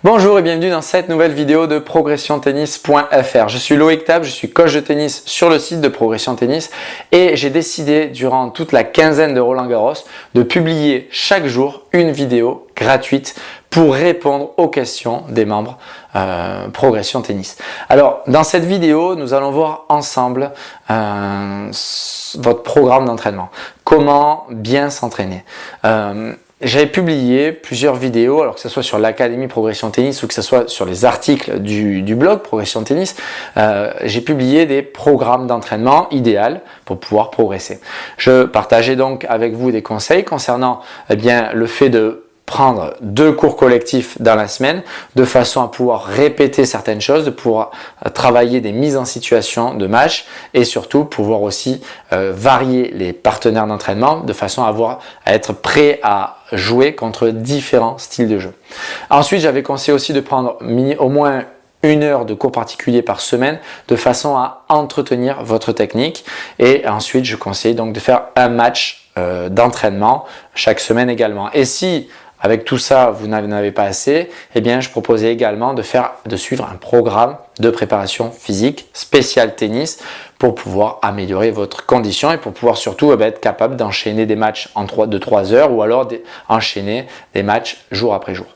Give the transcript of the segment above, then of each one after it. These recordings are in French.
Bonjour et bienvenue dans cette nouvelle vidéo de progressiontennis.fr. Je suis Loïc Tab, je suis coach de tennis sur le site de Progression Tennis et j'ai décidé durant toute la quinzaine de Roland Garros de publier chaque jour une vidéo gratuite pour répondre aux questions des membres Progression Tennis. Alors dans cette vidéo, nous allons voir ensemble votre programme d'entraînement. Comment bien s'entraîner. J'avais publié plusieurs vidéos, alors que ce soit sur l'Académie Progression Tennis ou que ce soit sur les articles du blog Progression Tennis. J'ai publié des programmes d'entraînement idéal pour pouvoir progresser. Je partageais donc avec vous des conseils concernant le fait de prendre 2 cours collectifs dans la semaine de façon à pouvoir répéter certaines choses, de pouvoir travailler des mises en situation de match et surtout pouvoir aussi varier les partenaires d'entraînement de façon à être prêt à jouer contre différents styles de jeu. Ensuite, j'avais conseillé aussi de prendre au moins 1 heure de cours particulier par semaine de façon à entretenir votre technique et ensuite je conseille donc de faire un match d'entraînement chaque semaine également. Et si avec tout ça, vous n'en avez pas assez, eh bien, je proposais également de suivre un programme de préparation physique spécial tennis pour pouvoir améliorer votre condition et pour pouvoir surtout être capable d'enchaîner des matchs de 3 heures ou alors enchaîner des matchs jour après jour.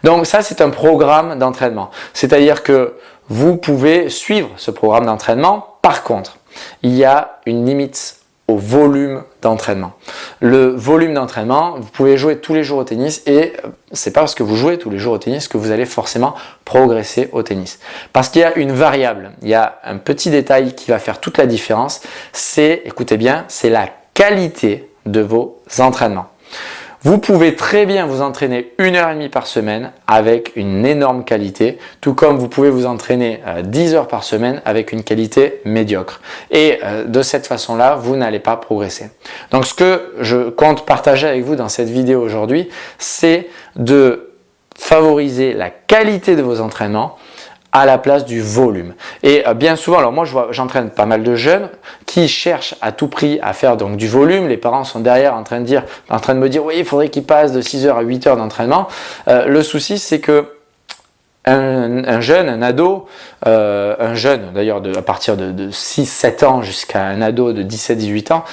Donc ça, c'est un programme d'entraînement. C'est-à-dire que vous pouvez suivre ce programme d'entraînement. Par contre, il y a une limite au volume d'entraînement. Le volume d'entraînement, vous pouvez jouer tous les jours au tennis et c'est pas parce que vous jouez tous les jours au tennis que vous allez forcément progresser au tennis. Parce qu'il y a une variable, il y a un petit détail qui va faire toute la différence, c'est, écoutez bien, c'est la qualité de vos entraînements. Vous pouvez très bien vous entraîner 1h30 par semaine avec une énorme qualité, tout comme vous pouvez vous entraîner 10 heures par semaine avec une qualité médiocre. Et de cette façon-là, vous n'allez pas progresser. Donc ce que je compte partager avec vous dans cette vidéo aujourd'hui, c'est de favoriser la qualité de vos entraînements à la place du volume. Et bien souvent, alors moi j'entraîne pas mal de jeunes qui cherchent à tout prix à faire donc du volume. Les parents sont derrière en train de me dire oui, il faudrait qu'ils passent de 6 heures à 8 heures d'entraînement. Le souci, c'est que un jeune, un ado, un jeune d'ailleurs à partir de 6-7 ans jusqu'à un ado de 17-18 ans,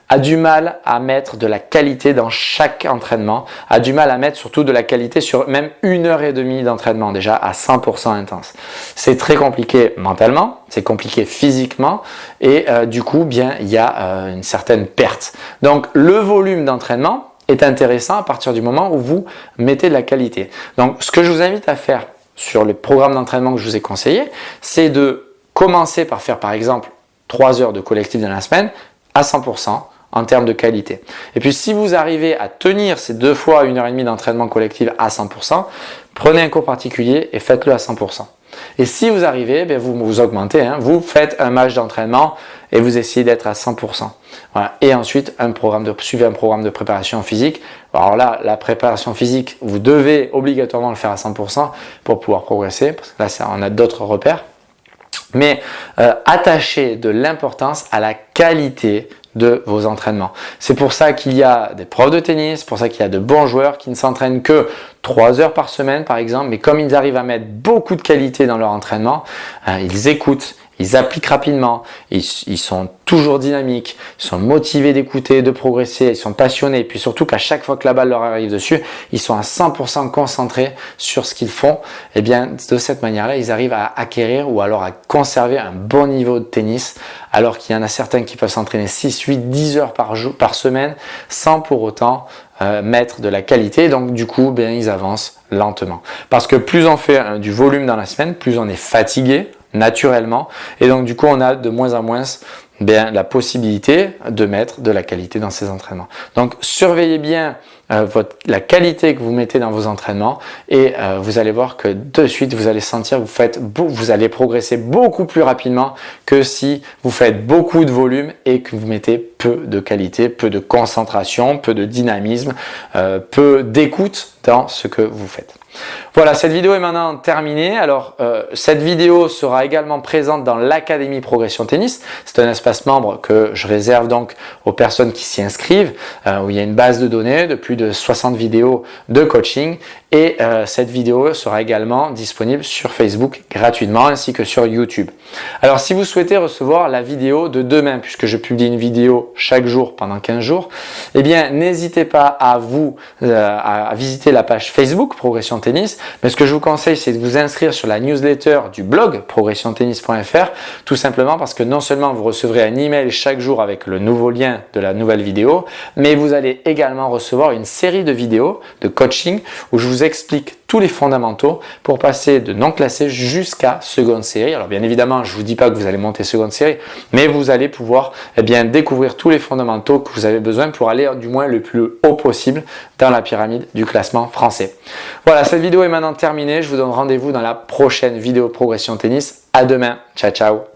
a du mal à mettre de la qualité dans chaque entraînement, a du mal à mettre surtout de la qualité sur même 1h30 d'entraînement déjà à 100% intense. C'est très compliqué mentalement, c'est compliqué physiquement et du coup il y a une certaine perte. Donc le volume d'entraînement est intéressant à partir du moment où vous mettez de la qualité. Donc ce que je vous invite à faire sur les programmes d'entraînement que je vous ai conseillés, c'est de commencer par faire par exemple 3 heures de collectif dans la semaine à 100%. En termes de qualité. Et puis si vous arrivez à tenir ces 2 fois 1h30 d'entraînement collectif à 100%, prenez un cours particulier et faites-le à 100%. Et si vous arrivez, vous augmentez, vous faites un match d'entraînement et vous essayez d'être à 100%. Voilà. Et ensuite, suivez un programme de préparation physique. Alors là, la préparation physique, vous devez obligatoirement le faire à 100% pour pouvoir progresser, parce que là, on a d'autres repères. Mais attachez de l'importance à la qualité de vos entraînements. C'est pour ça qu'il y a des profs de tennis, c'est pour ça qu'il y a de bons joueurs qui ne s'entraînent que 3 heures par semaine par exemple, mais comme ils arrivent à mettre beaucoup de qualité dans leur entraînement, ils écoutent, ils appliquent rapidement, ils sont toujours dynamiques, ils sont motivés d'écouter, de progresser, ils sont passionnés et puis surtout qu'à chaque fois que la balle leur arrive dessus, ils sont à 100% concentrés sur ce qu'ils font. Et bien de cette manière-là, ils arrivent à acquérir ou alors à conserver un bon niveau de tennis alors qu'il y en a certains qui peuvent s'entraîner 6, 8, 10 heures par semaine sans pour autant mettre de la qualité. Donc du coup, ils avancent lentement. Parce que plus on fait du volume dans la semaine, plus on est fatigué naturellement et donc du coup on a de moins en moins la possibilité de mettre de la qualité dans ces entraînements. Donc surveillez bien la qualité que vous mettez dans vos entraînements et vous allez voir que de suite vous allez sentir que vous allez progresser beaucoup plus rapidement que si vous faites beaucoup de volume et que vous mettez peu de qualité, peu de concentration, peu de dynamisme, peu d'écoute dans ce que vous faites. Voilà, cette vidéo est maintenant terminée. Alors, cette vidéo sera également présente dans l'Académie Progression Tennis. C'est un espace membre que je réserve donc aux personnes qui s'y inscrivent, où il y a une base de données de plus de 60 vidéos de coaching. Et cette vidéo sera également disponible sur Facebook gratuitement ainsi que sur YouTube. Alors, si vous souhaitez recevoir la vidéo de demain, puisque je publie une vidéo chaque jour pendant 15 jours, eh bien, n'hésitez pas à visiter la page Facebook Progression Tennis. Mais ce que je vous conseille, c'est de vous inscrire sur la newsletter du blog progressiontennis.fr, tout simplement parce que non seulement vous recevrez un email chaque jour avec le nouveau lien de la nouvelle vidéo, mais vous allez également recevoir une série de vidéos de coaching où je vous explique tous les fondamentaux pour passer de non classé jusqu'à seconde série. Alors bien évidemment, je ne vous dis pas que vous allez monter seconde série, mais vous allez pouvoir découvrir tous les fondamentaux que vous avez besoin pour aller du moins le plus haut possible dans la pyramide du classement français. Voilà, cette vidéo est maintenant terminée. Je vous donne rendez-vous dans la prochaine vidéo Progression Tennis. À demain. Ciao, ciao.